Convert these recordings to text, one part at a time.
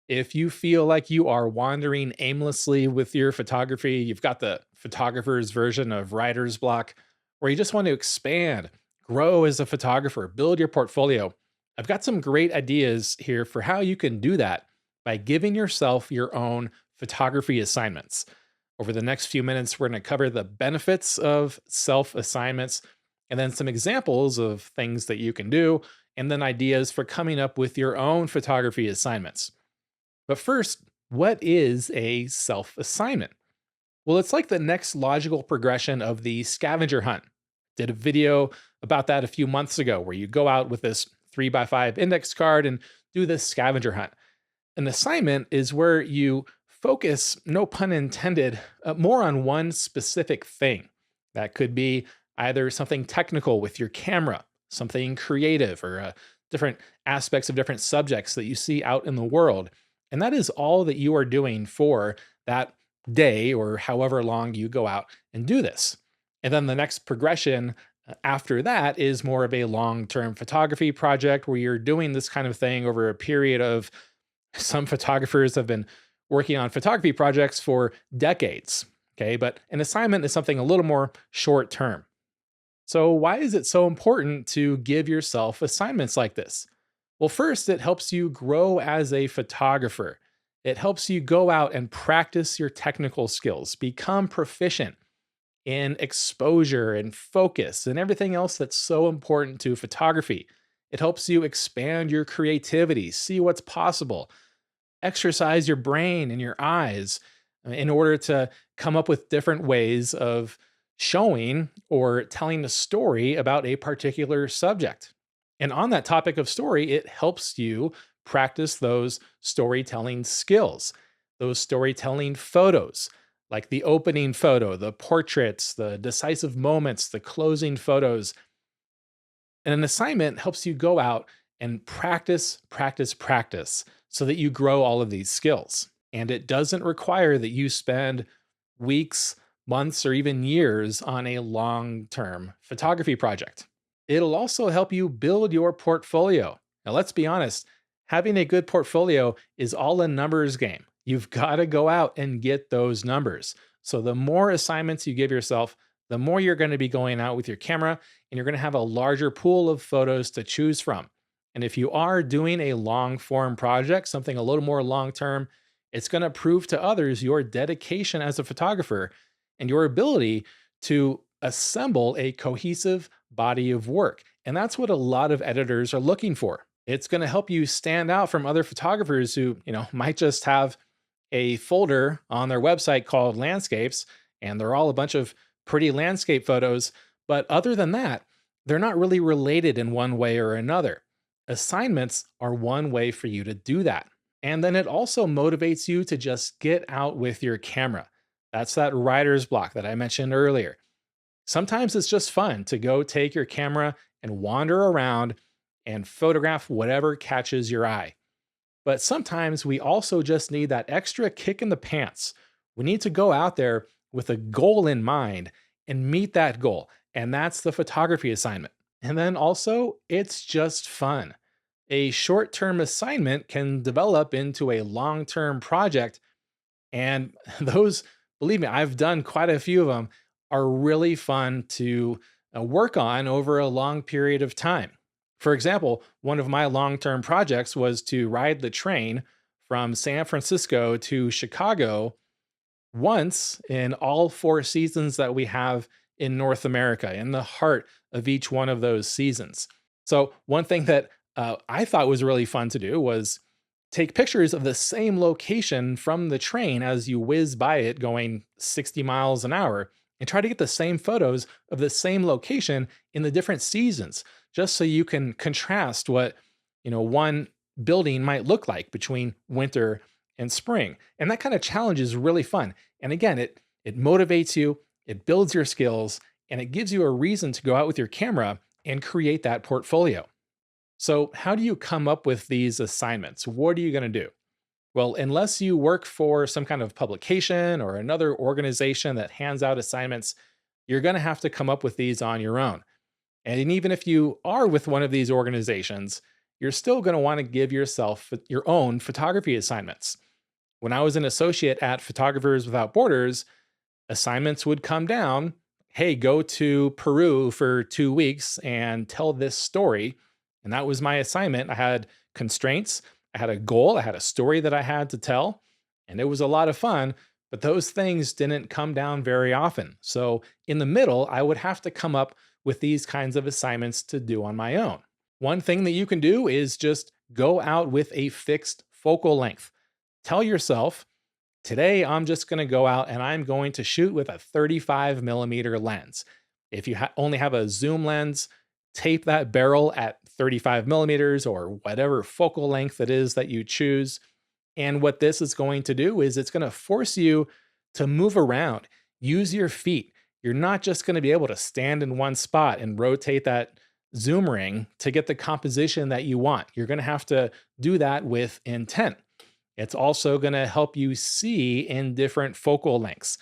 If you feel like you are wandering aimlessly with your photography, you've got the photographer's version of writer's block, or you just want to expand, grow as a photographer, build your portfolio, I've got some great ideas here for how you can do that by giving yourself your own photography assignments. Over the next few minutes, we're going to cover the benefits of self assignments and then some examples of things that you can do, and then ideas for coming up with your own photography assignments. But first, what is a self assignment? Well, it's like the next logical progression of the scavenger hunt. Did a video about that a few months ago where you go out with this 3x5 index card and do this scavenger hunt. An assignment is where you focus, no pun intended, more on one specific thing. That could be either something technical with your camera, something creative, or different aspects of different subjects that you see out in the world. And that is all that you are doing for that day or however long you go out and do this. And then the next progression after that is more of a long term photography project where you're doing this kind of thing over a period of some photographers have been working on photography projects for decades. Okay. But an assignment is something a little more short term. So, why is it so important to give yourself assignments like this? Well, first, it helps you grow as a photographer. It helps you go out and practice your technical skills, become proficient in exposure and focus and everything else that's so important to photography. It helps you expand your creativity, see what's possible, exercise your brain and your eyes in order to come up with different ways of showing or telling a story about a particular subject. And on that topic of story, it helps you practice those storytelling skills, those storytelling photos, like the opening photo, the portraits, the decisive moments, the closing photos. And an assignment helps you go out and practice, practice, practice so that you grow all of these skills. And it doesn't require that you spend weeks, months, or even years on a long term photography project. It'll also help you build your portfolio. Now, let's be honest, having a good portfolio is all a numbers game. You've got to go out and get those numbers. So, the more assignments you give yourself, the more you're going to be going out with your camera, and you're going to have a larger pool of photos to choose from. And if you are doing a long form project, something a little more long term, it's going to prove to others your dedication as a photographer and your ability to assemble a cohesive body of work. And that's what a lot of editors are looking for. It's going to help you stand out from other photographers who, might just have a folder on their website called landscapes, and they're all a bunch of pretty landscape photos. But other than that, they're not really related in one way or another. Assignments are one way for you to do that. And then it also motivates you to just get out with your camera. That's that writer's block that I mentioned earlier. Sometimes it's just fun to go take your camera and wander around and photograph whatever catches your eye. But sometimes we also just need that extra kick in the pants. We need to go out there with a goal in mind and meet that goal. And that's the photography assignment. And then also, it's just fun. A short term assignment can develop into a long term project. And those, believe me, I've done quite a few of them, are really fun to work on over a long period of time. For example, one of my long term projects was to ride the train from San Francisco to Chicago once in all 4 seasons that we have in North America, in the heart of each one of those seasons. So, one thing that I thought was really fun to do was take pictures of the same location from the train as you whiz by it going 60 miles an hour and try to get the same photos of the same location in the different seasons, just so you can contrast what, one building might look like between winter and spring. And that kind of challenge is really fun. And again, it motivates you, it builds your skills, and it gives you a reason to go out with your camera and create that portfolio. So, how do you come up with these assignments? What are you going to do? Well, unless you work for some kind of publication or another organization that hands out assignments, you're going to have to come up with these on your own. And even if you are with one of these organizations, you're still going to want to give yourself your own photography assignments. When I was an associate at Photographers Without Borders, assignments would come down. Hey, go to Peru for 2 weeks and tell this story. And that was my assignment. I had constraints, I had a goal, I had a story that I had to tell, and it was a lot of fun. But those things didn't come down very often. So in the middle, I would have to come up with these kinds of assignments to do on my own. One thing that you can do is just go out with a fixed focal length. Tell yourself, today, I'm just going to go out and I'm going to shoot with a 35 millimeter lens. If you only have a zoom lens, tape that barrel at 35 millimeters or whatever focal length it is that you choose. And what this is going to do is it's going to force you to move around, use your feet. You're not just going to be able to stand in one spot and rotate that zoom ring to get the composition that you want. You're going to have to do that with intent. It's also going to help you see in different focal lengths.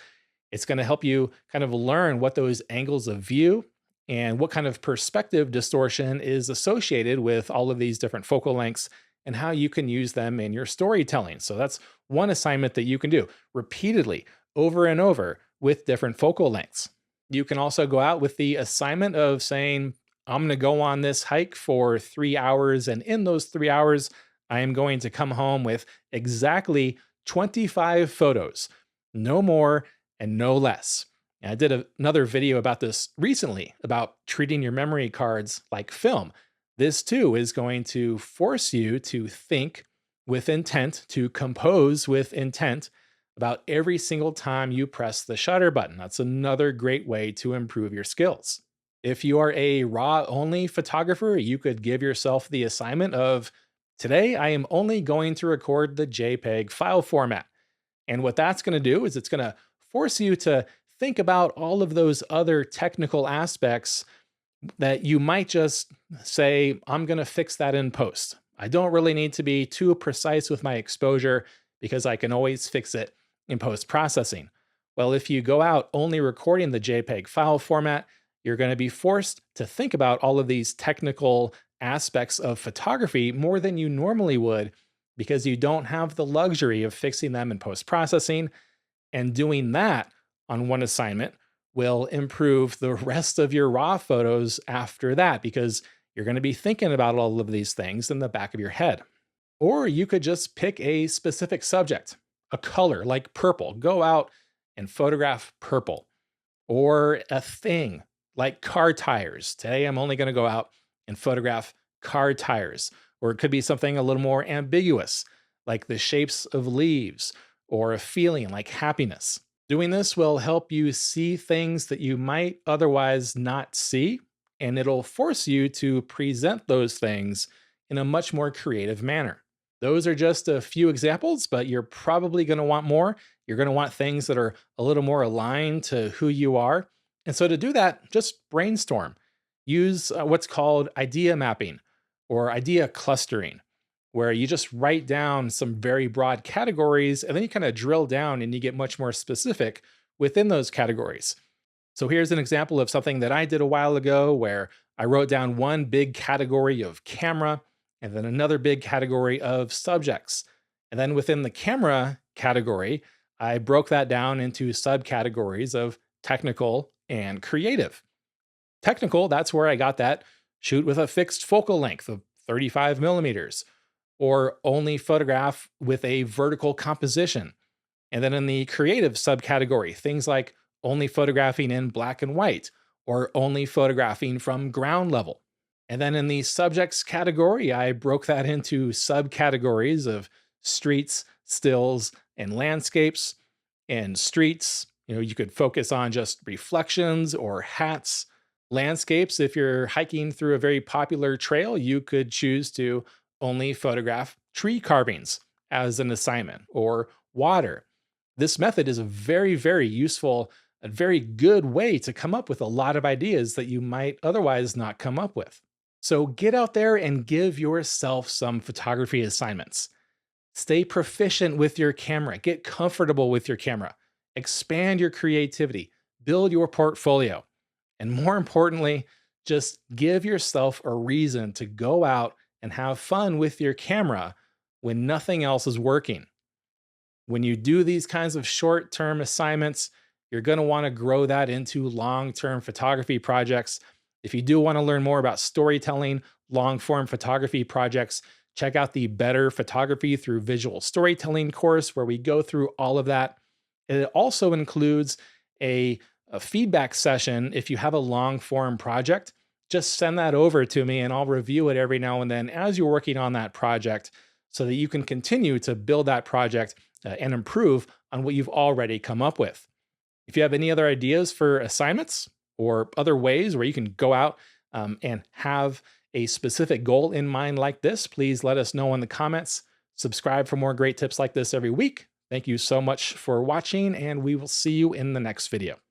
It's going to help you kind of learn what those angles of view and what kind of perspective distortion is associated with all of these different focal lengths and how you can use them in your storytelling. So that's one assignment that you can do repeatedly over and over with different focal lengths. You can also go out with the assignment of saying, I'm going to go on this hike for 3 hours, and in those 3 hours, I am going to come home with exactly 25 photos, no more and no less. And I did another video about this recently about treating your memory cards like film. This too is going to force you to think with intent, to compose with intent about every single time you press the shutter button. That's another great way to improve your skills. If you are a RAW only photographer, you could give yourself the assignment of, today I am only going to record the JPEG file format. And what that's going to do is it's going to force you to think about all of those other technical aspects that you might just say, I'm going to fix that in post. I don't really need to be too precise with my exposure because I can always fix it in post processing. Well, if you go out only recording the JPEG file format, you're going to be forced to think about all of these technical aspects of photography more than you normally would because you don't have the luxury of fixing them in post processing. And doing that on one assignment will improve the rest of your raw photos after that because you're going to be thinking about all of these things in the back of your head. Or you could just pick a specific subject, a color like purple. Go out and photograph purple. Or a thing like car tires. Today, I'm only going to go out and photograph car tires. Or it could be something a little more ambiguous, like the shapes of leaves, or a feeling like happiness. Doing this will help you see things that you might otherwise not see, and it'll force you to present those things in a much more creative manner. Those are just a few examples, but you're probably going to want more. You're going to want things that are a little more aligned to who you are. And so to do that, just brainstorm. Use what's called idea mapping or idea clustering, where you just write down some very broad categories and then you kind of drill down and you get much more specific within those categories. So here's an example of something that I did a while ago where I wrote down one big category of camera and then another big category of subjects. And then within the camera category, I broke that down into subcategories of technical and creative. Technical, that's where I got that shoot with a fixed focal length of 35 millimeters, or only photograph with a vertical composition. And then in the creative subcategory, things like only photographing in black and white, or only photographing from ground level. And then in the subjects category, I broke that into subcategories of streets, stills, and landscapes. And streets, you could focus on just reflections or hats. Landscapes, if you're hiking through a very popular trail, you could choose to only photograph tree carvings as an assignment, or water. This method is a very, very useful, a very good way to come up with a lot of ideas that you might otherwise not come up with. So get out there and give yourself some photography assignments. Stay proficient with your camera, get comfortable with your camera, expand your creativity, build your portfolio, and more importantly, just give yourself a reason to go out and have fun with your camera when nothing else is working. When you do these kinds of short term assignments, you're going to want to grow that into long term photography projects. If you do want to learn more about storytelling, long form photography projects, check out the Better Photography Through Visual Storytelling course, where we go through all of that. It also includes a feedback session. If you have a long form project, just send that over to me and I'll review it every now and then as you're working on that project so that you can continue to build that project and improve on what you've already come up with. If you have any other ideas for assignments or other ways where you can go out and have a specific goal in mind like this, please let us know in the comments. Subscribe for more great tips like this every week. Thank you so much for watching, and we will see you in the next video.